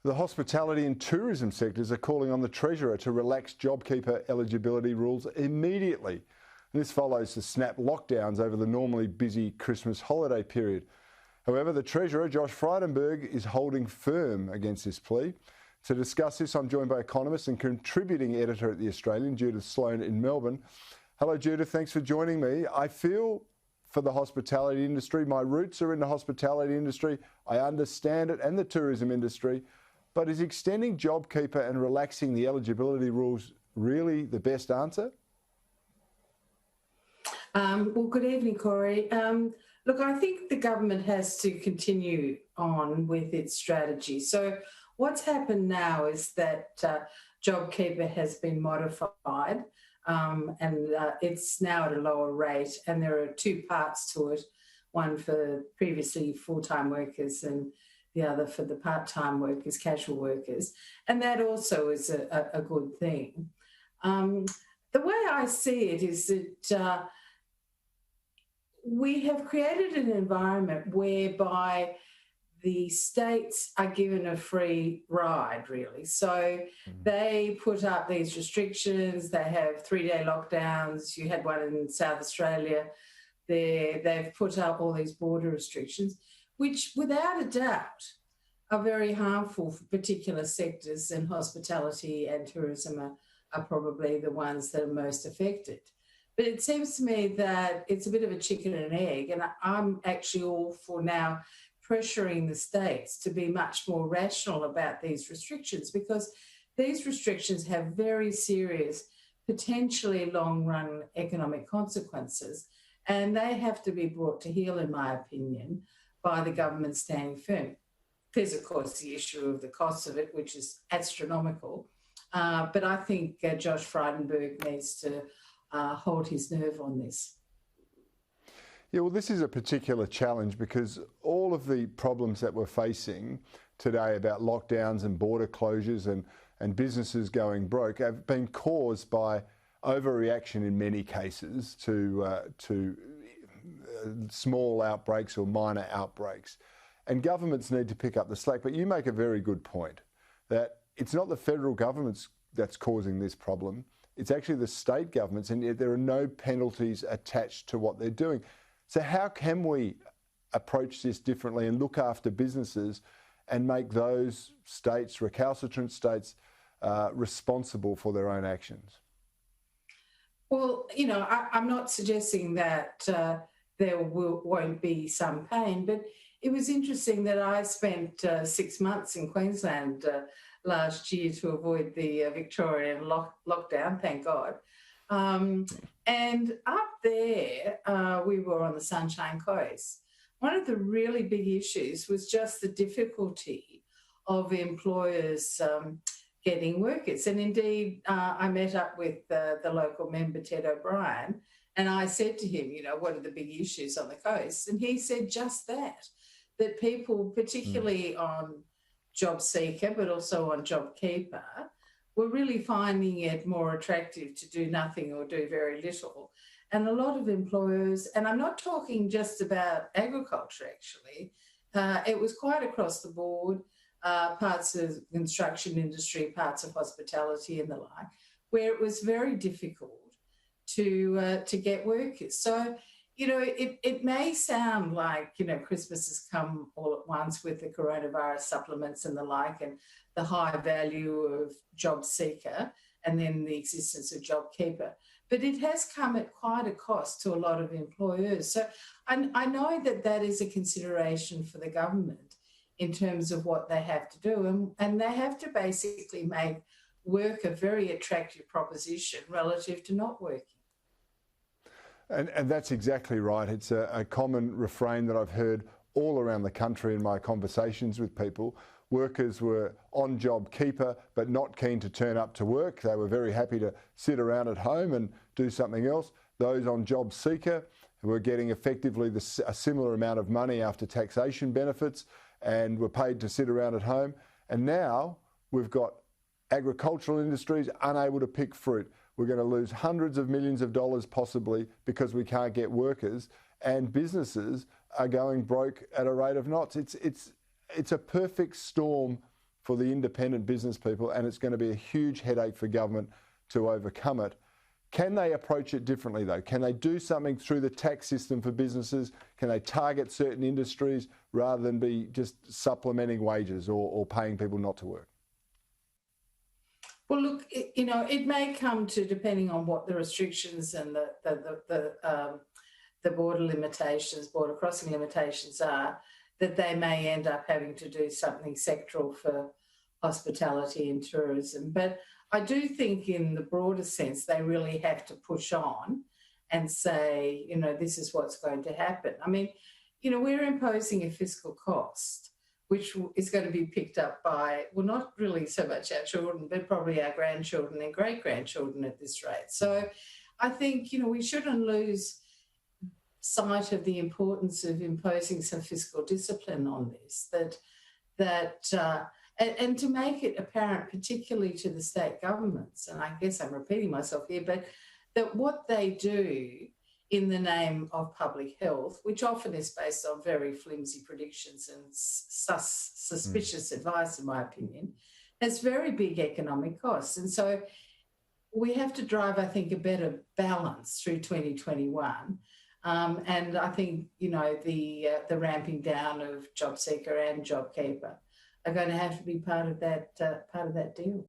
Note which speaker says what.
Speaker 1: The hospitality and tourism sectors are calling on the Treasurer to relax JobKeeper eligibility rules immediately. This follows the snap lockdowns over the normally busy Christmas holiday period. However, the Treasurer, Josh Frydenberg, is holding firm against this plea. To discuss this, I'm joined by economist and contributing editor at The Australian, Judith Sloan in Melbourne. Hello, Judith. Thanks for joining me. I feel for the hospitality industry. My roots are in the hospitality industry. I understand it and the tourism industry. But is extending JobKeeper and relaxing the eligibility rules really the best answer?
Speaker 2: Well, good evening, Cory. Look, I think the government has to continue on with its strategy. So what's happened now is that JobKeeper has been modified and it's now at a lower rate, and there are two parts to it, one for previously full-time workers and the other for the part-time workers, casual workers, and that also is a good thing. The way I see it is that we have created an environment whereby the states are given a free ride, really. So they put up these restrictions, they have 3-day lockdowns. You had one in South Australia. They've put up all these border restrictions, which without a doubt are very harmful for particular sectors, and hospitality and tourism are probably the ones that are most affected. But it seems to me that it's a bit of a chicken and egg, and I'm actually all for now pressuring the states to be much more rational about these restrictions, because these restrictions have very serious, potentially long-run economic consequences, and they have to be brought to heel, in my opinion, by the government standing firm. There's, of course, the issue of the cost of it, which is astronomical. But I think Josh Frydenberg needs to hold his nerve on this.
Speaker 1: Yeah, well, this is a particular challenge because all of the problems that we're facing today about lockdowns and border closures and businesses going broke have been caused by overreaction in many cases to small outbreaks or minor outbreaks. And governments need to pick up the slack. But you make a very good point that it's not the federal governments that's causing this problem. It's actually the state governments, and yet there are no penalties attached to what they're doing. So how can we approach this differently and look after businesses and make those states, recalcitrant states, responsible for their own actions?
Speaker 2: Well, you know, I'm not suggesting that there won't be some pain, but it was interesting that I spent 6 months in Queensland last year to avoid the Victorian lockdown, thank God. And up there, we were on the Sunshine Coast. One of the really big issues was just the difficulty of employers getting workers. And indeed, I met up with the local member, Ted O'Brien, and I said to him, you know, what are the big issues on the coast? And he said just that people, particularly on JobSeeker, but also on JobKeeper, were really finding it more attractive to do nothing or do very little. And a lot of employers, and I'm not talking just about agriculture actually, it was quite across the board, parts of the construction industry, parts of hospitality and the like, where it was very difficult to get workers. So, you know, it may sound like, you know, Christmas has come all at once with the coronavirus supplements and the like, and the high value of JobSeeker and then the existence of JobKeeper. But it has come at quite a cost to a lot of employers. So I know that that is a consideration for the government in terms of what they have to do. And they have to basically make work a very attractive proposition relative to not working.
Speaker 1: And that's exactly right. It's a common refrain that I've heard all around the country in my conversations with people. Workers were on JobKeeper but not keen to turn up to work. They were very happy to sit around at home and do something else. Those on JobSeeker were getting effectively a similar amount of money after taxation benefits and were paid to sit around at home. And now we've got agricultural industries unable to pick fruit. We're going to lose hundreds of millions of dollars possibly because we can't get workers, and businesses are going broke at a rate of knots. It's a perfect storm for the independent business people, and it's going to be a huge headache for government to overcome it. Can they approach it differently though? Can they do something through the tax system for businesses? Can they target certain industries rather than be just supplementing wages or paying people not to work?
Speaker 2: Well, look, it may come to, depending on what the restrictions and the border limitations, border crossing limitations are, that they may end up having to do something sectoral for hospitality and tourism. But I do think in the broader sense, they really have to push on and say, this is what's going to happen. I mean, we're imposing a fiscal cost, which is going to be picked up by, well, not really so much our children, but probably our grandchildren and great-grandchildren at this rate. So I think, we shouldn't lose sight of the importance of imposing some fiscal discipline on this, and to make it apparent, particularly to the state governments, and I guess I'm repeating myself here, but that what they do in the name of public health, which often is based on very flimsy predictions and suspicious advice, in my opinion, has very big economic costs. And so we have to drive, I think, a better balance through 2021. And I think, the ramping down of JobSeeker and JobKeeper are going to have to be part of that deal.